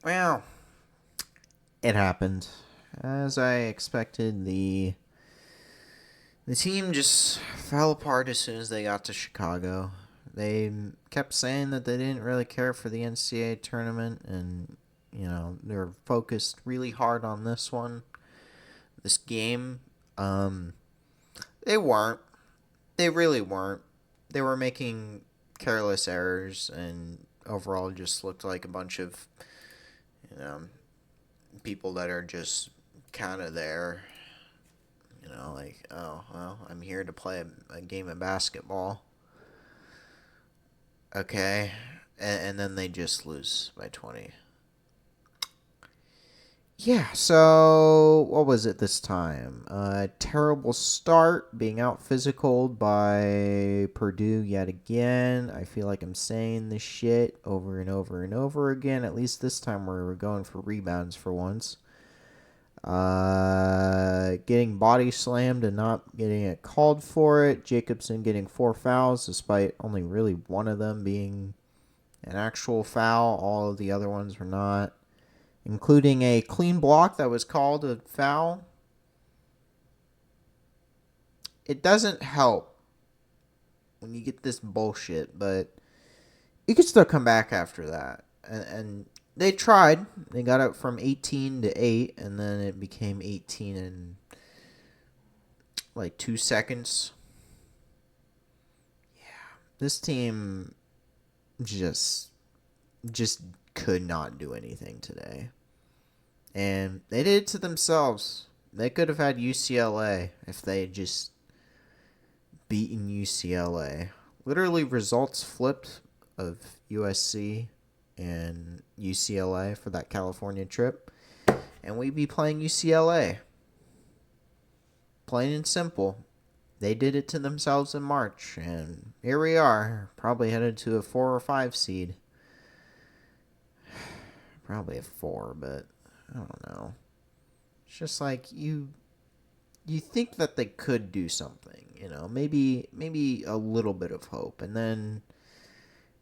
Well, it happened. As I expected, the team just fell apart as soon as they got to Chicago. They kept saying that they didn't really care for the NCAA tournament, and they were focused really hard on this game. Um, they weren't. They really weren't. They were making careless errors, and overall just looked like a bunch of you know people that are just kind of there. Like, oh, well, I'm here to play a game of basketball. Okay. And then they just lose by 20. Yeah, so what was it this time? Terrible start, being out physical by Purdue yet again. I feel like I'm saying this shit over and over and over again. At least this time we're going for rebounds for once. Getting body slammed and not getting it called for it. Jacobson getting 4 fouls, despite only really one of them being an actual foul. All of the other ones were not, including a clean block that was called a foul. It doesn't help when you get this bullshit, but you can still come back after that. And they tried. They got it from 18 to 8, and then it became 18 in like 2 seconds. This team just just could not do anything today. And they did it to themselves. They could have had UCLA if they had just beaten UCLA. Literally results flipped of USC and UCLA for that California trip. And we'd be playing UCLA. Plain and simple. They did it to themselves in March. And here we are. Probably headed to a 4 or 5 seed. Probably a 4, but I don't know. It's just like you think that they could do something, maybe a little bit of hope, and then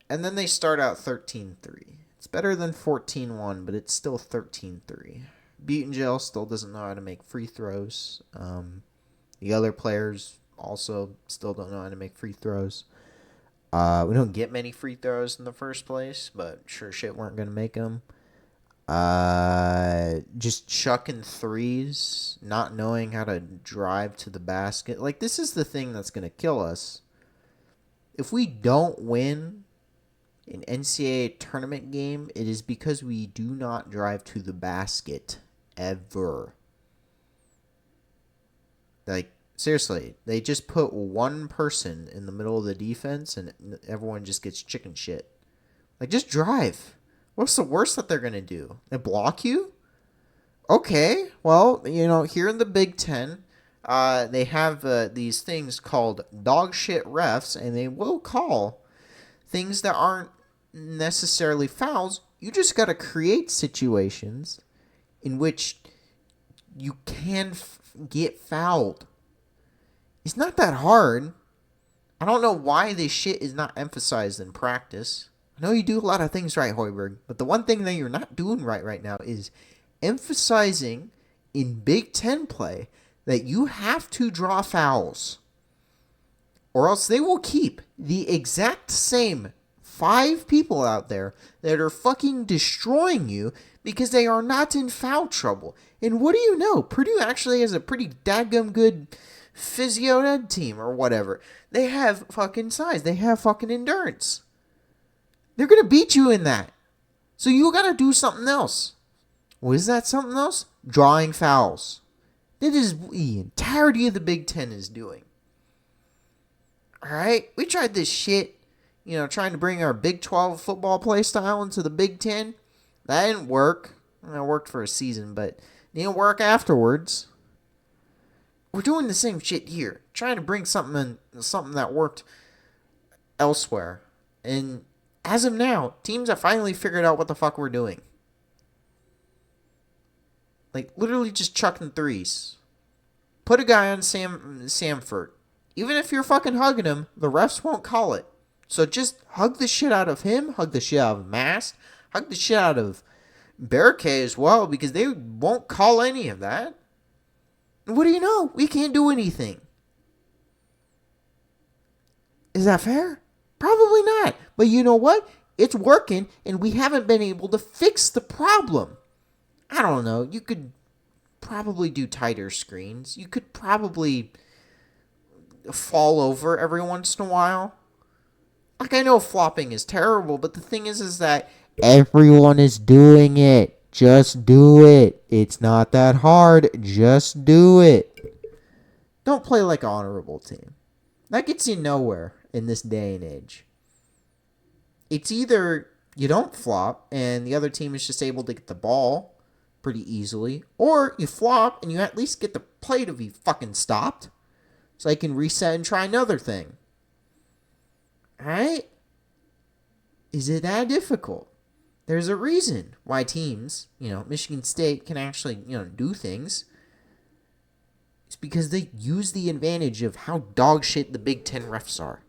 they start out 13-3. It's better than 14-1, but it's still 13-3. Butengel still doesn't know how to make free throws. The other players also still don't know how to make free throws. We don't get many free throws in the first place, but sure shit weren't going to make them. Just chucking threes, not knowing how to drive to the basket. Like, this is the thing that's going to kill us. If we don't win an NCAA tournament game, it is because we do not drive to the basket ever. Like, seriously, they just put one person in the middle of the defense and everyone just gets chicken shit. Like, just drive. What's the worst that they're going to do? They block you? Okay, well, here in the Big Ten, they have these things called dog shit refs, and they will call things that aren't necessarily fouls. You just got to create situations in which you can get fouled. It's not that hard. I don't know why this shit is not emphasized in practice. I know you do a lot of things right, Hoiberg, but the one thing that you're not doing right now is emphasizing in Big Ten play that you have to draw fouls, or else they will keep the exact same 5 people out there that are fucking destroying you because they are not in foul trouble. And what do you know? Purdue actually has a pretty dadgum good physio ed team or whatever. They have fucking size. They have fucking endurance. They're going to beat you in that. So you got to do something else. What is that something else? Drawing fouls. That is the entirety of the Big Ten is doing. Alright? We tried this shit, trying to bring our Big 12 football play style into the Big Ten. That didn't work. It worked for a season, but it didn't work afterwards. We're doing the same shit here. Trying to bring something that worked elsewhere. And as of now, teams have finally figured out what the fuck we're doing. Like, literally just chucking threes. Put a guy on Samford. Even if you're fucking hugging him, the refs won't call it. So just hug the shit out of him, hug the shit out of Mast, hug the shit out of Barricade as well, because they won't call any of that. What do you know? We can't do anything. Is that fair? Probably not. But you know what? It's working, and we haven't been able to fix the problem. I don't know. You could probably do tighter screens. You could probably fall over every once in a while. Like, I know flopping is terrible, but the thing is that everyone is doing it. Just do it. It's not that hard. Just do it. Don't play like an honorable team. That gets you nowhere in this day and age. It's either you don't flop and the other team is just able to get the ball pretty easily, or you flop and you at least get the play to be fucking stopped so they can reset and try another thing. Alright? Is it that difficult? There's a reason why teams, Michigan State can actually, do things. It's because they use the advantage of how dog shit the Big Ten refs are.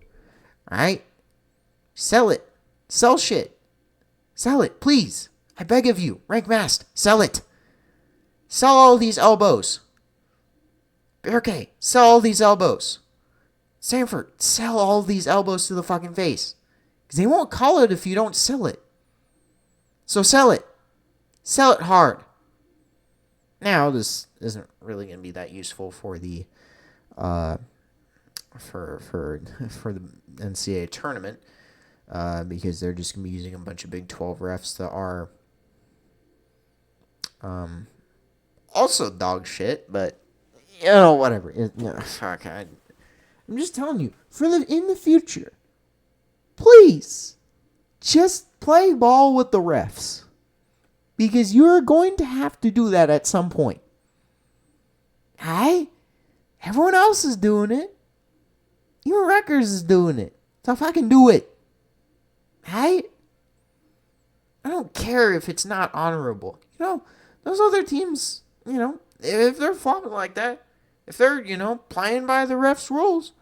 Alright? Sell it. Sell shit. Sell it, please. I beg of you. Rank Mast, sell it. Sell all these elbows. Okay, sell all these elbows. Sanford, sell all these elbows to the fucking face. Because they won't call it if you don't sell it. So sell it. Sell it hard. Now, this isn't really going to be that useful for the for the NCAA tournament because they're just going to be using a bunch of Big 12 refs that are also dog shit, but whatever. Fuck. I'm just telling you, in the future, please just play ball with the refs. Because you're going to have to do that at some point. Alright? Everyone else is doing it. Even Rutgers is doing it. So fucking do it. Alright? I don't care if it's not honorable. Those other teams, if they're flopping like that, if they're, playing by the refs' rules,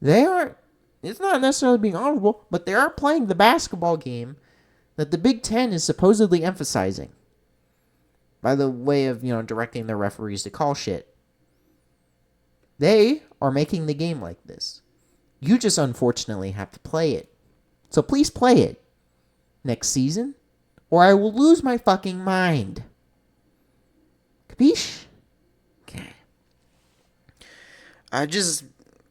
they aren't. It's not necessarily being honorable, but they are playing the basketball game that the Big Ten is supposedly emphasizing. By the way of, directing their referees to call shit. They are making the game like this. You just unfortunately have to play it. So please play it next season, or I will lose my fucking mind. Capiche? Okay.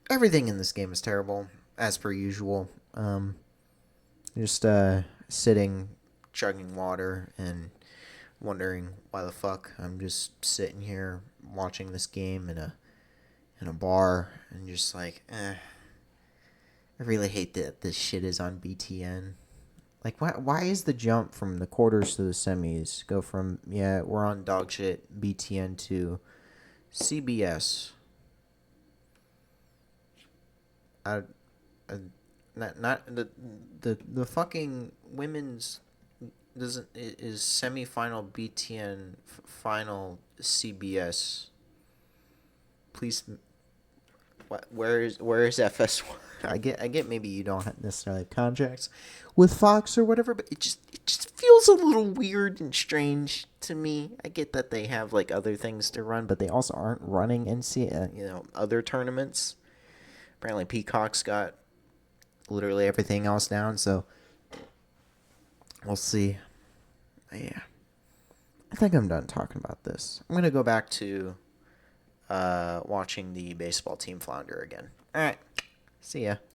Everything in this game is terrible, as per usual. Just sitting, chugging water, and wondering why the fuck I'm just sitting here watching this game in a bar and just like, I really hate that this shit is on BTN. Like, why is the jump from the quarters to the semis go from, we're on dog shit BTN to CBS? Not the fucking women's is semifinal BTN final CBS. Please, where is FS1? I get maybe you don't necessarily have contracts with Fox or whatever, but it just feels a little weird and strange to me. I get that they have like other things to run, but they also aren't running other tournaments. Apparently Peacock's got literally everything else down, so we'll see. Yeah. I think I'm done talking about this. I'm going to go back to watching the baseball team flounder again. All right. See ya.